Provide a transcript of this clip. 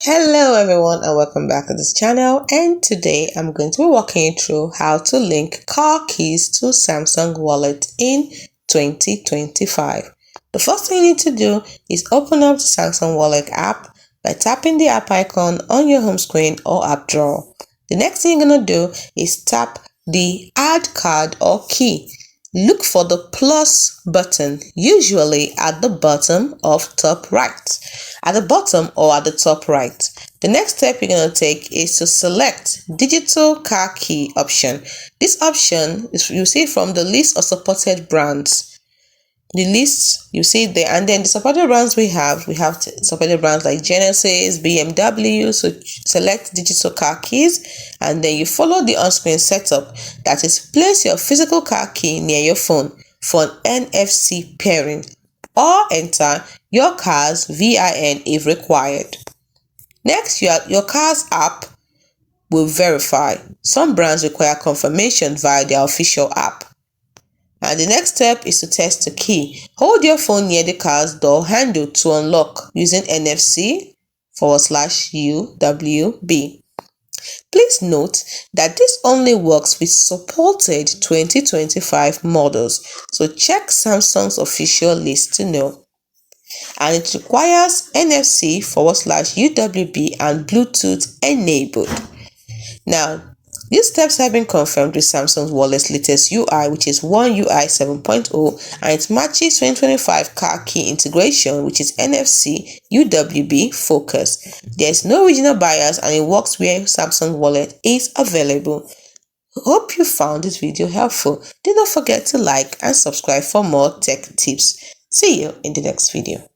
Hello everyone and welcome back to this channel, and today I'm going to be walking you through how to link car keys to Samsung Wallet in 2025. The first thing you need to do is open up the Samsung Wallet app by tapping the app icon on your home screen or app drawer. The next thing you're going to do is tap the add card or key. Look for the plus button, usually at the bottom of top right. At the bottom or at the top right. The next step you're going to take is to select digital car key option. This option is you see from the list of supported brands. The list you see there, and then the supported brands we have supported brands like Genesis, BMW. So select digital car keys, and then you follow the on-screen setup, that is, place your physical car key near your phone for an NFC pairing, or enter your car's VIN if required. Next, your car's app will verify. Some brands require confirmation via their official app. And the next step is to test the key. Hold your phone near the car's door handle to unlock using NFC/UWB. Please note that this only works with supported 2025 models, so check Samsung's official list to know. And it requires NFC/UWB and Bluetooth enabled. Now, these steps have been confirmed with Samsung's Wallet's latest UI, which is One UI 7.0, and it matches 2025 car key integration, which is NFC/UWB focus. There is no regional bias, and it works where Samsung Wallet is available. Hope you found this video helpful. Do not forget to like and subscribe for more tech tips. See you in the next video.